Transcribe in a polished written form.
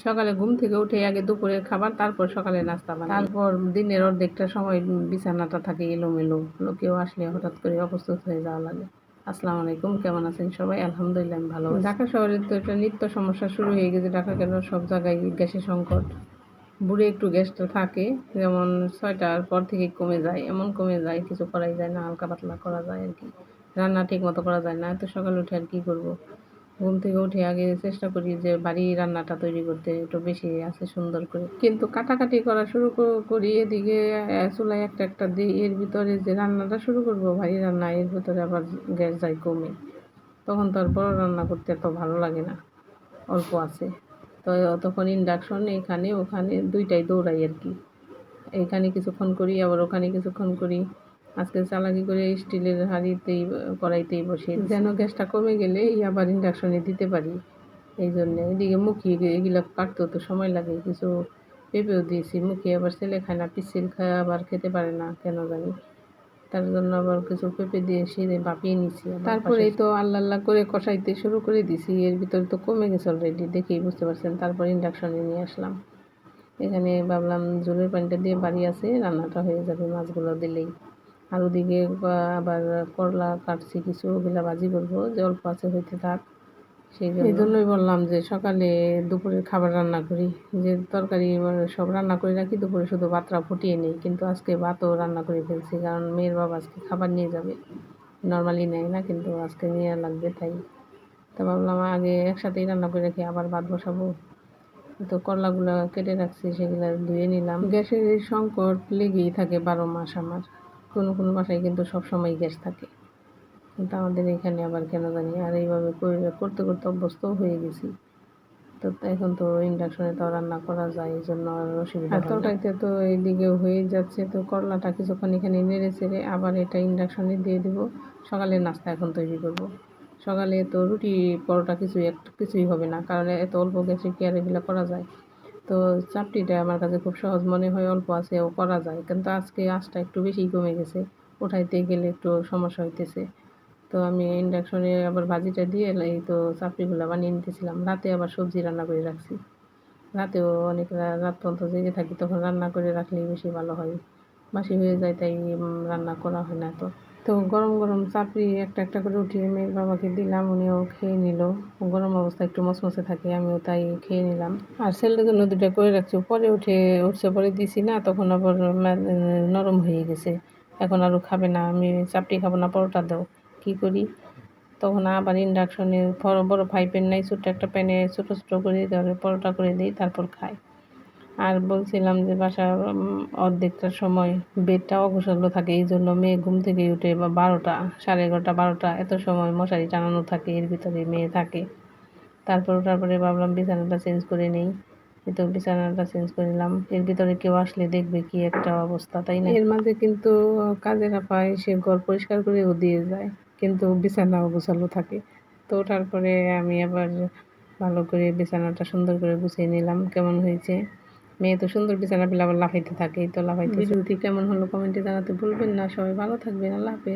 সকালে ঘুম থেকে উঠে আগে দুপুরের খাবার, তারপর সকালে নাস্তা বানাই। তারপর দিনের অর্ধেকটা সময় বিছানাটা থাকে এলোমেলো, কেউ আসলে হঠাৎ করে অপ্রস্তুত হয়ে যাওয়া লাগে। আসসালামু আলাইকুম, কেমন আছেন সবাই? আলহামদুলিল্লাহ আমি ভালো আছি। ঢাকা শহরে তো একটা নিত্য সমস্যা শুরু হয়ে গেছে। ঢাকা কেন সব জায়গায় গ্যাসের সংকট। ভোরে একটু গ্যাসটা থাকে, যেমন 6টার পর থেকে কমে যায়, এমন কমে যায় কিছু করাই যায় না, হালকা পাতলা করা যায় আর কি। রান্না ঠিক মতো করা যায় না। এত সকালে উঠে আর কি করব? ঘুম থেকে উঠে আগে চেষ্টা করি যে বাড়ির রান্নাটা তৈরি করতে, একটু বেশি আছে সুন্দর করে, কিন্তু কাটাকাটি করা শুরু করি। এদিকে চুলায় একটা একটা দিই, এর ভিতরে যে রান্নাটা শুরু করব ভারী রান্না, এর ভিতরে আবার গ্যাস যায় কমে। তখন তো আর বড় রান্না করতে এত ভালো লাগে না, অল্প আছে। তো তখন ইন্ডাকশন এখানে ওখানে দুইটাই দৌড়াই আর কি। এইখানে কিছুক্ষণ করি, আবার ওখানে কিছুক্ষণ করি। আজকে চালাকি করে স্টিলের হাঁড়িতেই কড়াইতেই বসিয়ে যেন গ্যাসটা কমে গেলে আবার ইন্ডাকশনে দিতে পারি। এই জন্যে এদিকে মুখি এগুলো কাটতেও তো সময় লাগে। কিছু পেঁপেও দিয়েছি, মুখি আবার ছেলে খায় না, পিচ্ছিল খায়, আবার খেতে পারে না কেন জানি। তার জন্য আবার কিছু পেঁপে দিয়ে সিঁড়ে ভাপিয়ে নিচ্ছি। তারপরেই তো আল্লাহ আল্লাহ করে কষাইতে শুরু করে দিছি। এর ভিতরে তো কমে গেছে অলরেডি, দেখেই বুঝতে পারছেন। তারপর ইন্ডাকশনে নিয়ে আসলাম। এখানে ভাবলাম ঝোলের পানিটা দিয়ে বাড়ি আছে, রান্নাটা হয়ে যাবে মাছগুলো দিলেই। আর ওদিকে আবার করলা কাটছি কিছু, ওগুলা ভাজি করবো, যে অল্প আছে হইতে থাক। সেই জন্যই বললাম যে সকালে দুপুরের খাবার রান্না করি, যে তরকারি সব রান্না করে রাখি, দুপুরে শুধু ভাতটা ফুটিয়ে নিই। কিন্তু আজকে ভাতও রান্না করে ফেলছি, কারণ মেয়ের বাবা আজকে খাবার নিয়ে যাবে। নর্মালি নেয় না, কিন্তু আজকে নিয়ে লাগবে, তাই তো ভাবলাম আগে একসাথেই রান্না করে রাখি, আবার ভাত বসাবো। তো করলাগুলো কেটে রাখছি, সেগুলো ধুয়ে নিলাম। গ্যাসের এই সংকট লেগেই থাকে 12 মাস আমার। কোনো কোনো বাসায় কিন্তু সবসময় গ্যাস থাকে, কিন্তু আমাদের এখানে আবার কেন জানি। আর এইভাবে করতে করতে অভ্যস্তও হয়ে গেছি। তো এখন তো ইন্ডাকশনে তো রান্না করা যায়, এই জন্য আর অসুবিধা হয় না। তরকারিতে তো এইদিকে হয়ে যাচ্ছে, তো করলাটা কিছুক্ষণ এখানে নেড়ে চেড়ে আবার এটা ইন্ডাকশনে দিয়ে দেবো। সকালের নাস্তা এখন তৈরি করব। সকালে তো রুটি পরোটা কিছুই হবে না, কারণ এত অল্প গ্যাসে কি আর এগুলো করা যায়। তো চাপটিটা আমার কাছে খুব সহজ মনে হয়, অল্প আছে ও করা যায়, কিন্তু আজকে আঁচটা একটু বেশি কমে গেছে, উঠাইতে গেলে একটু সমস্যা হইতেছে। তো আমি ইন্ডাকশনে আবার ভাজিটা দিয়ে এই তো চাপড়িগুলো বানিয়ে নিতেছিলাম। রাতে আবার সবজি রান্না করে রাখছি। রাতেও অনেক রাত পর্যন্ত জেগে থাকি, তখন রান্না করে রাখলেই বেশি ভালো হয়। বাসি হয়ে যায়, তাই রান্না করা হয় না। তো গরম গরম চাপড়ি একটা একটা করে উঠিয়ে মেয়ের বাবাকে দিলাম, উনিও খেয়ে নিল। গরম অবস্থায় একটু মচমচে থাকে, আমিও তাই খেয়ে নিলাম। আর ছেলের জন্য দুটো করে রাখছি, পরে উঠছে পরে দিছি না, তখন আবার নরম হয়ে গেছে। এখন আরও খাবে না, আমি চাপড়ি খাবো না, পরোটা দাও। কী করি? তখন আবার ইন্ডাকশনে বড় ফ্রাই প্যান নাই, ছোট্ট একটা প্যানে ছোটো ছোটো করে তাহলে পরোটা করে দিই, তারপর খাই। আর বলছিলাম যে বাসার অর্ধেকটার সময় বেডটা অগোছালো থাকে, এই জন্য মেয়ে ঘুম থেকে উঠে বা 12টা, 11:30, 12টা এত সময় মশারি টানানো থাকে, এর ভিতরে মেয়ে থাকে। তারপরে ভাবলাম বিছানাটা চেঞ্জ করে নেই। তো বিছানাটা চেঞ্জ করে নিলাম। এর ভিতরে কেউ আসলে দেখবে কি একটা অবস্থা, তাই না? এর মাঝে কিন্তু কাজের আপা এসে ঘর পরিষ্কার করেও দিয়ে যায়, কিন্তু বিছানা অগোছালো থাকে। তো ওঠার পরে আমি আবার ভালো করে বিছানাটা সুন্দর করে গুছিয়ে নিলাম। কেমন হয়েছে? মেয়ে তো সুন্দর বিছানা পেলে আবার লাফাইতে থাকে, এই তো লাফাইতে। ভিডিওটি কেমন হলো কমেন্টে জানাতে ভুলবেন না। সবাই ভালো থাকবেন। আল্লাহ হাফেজ।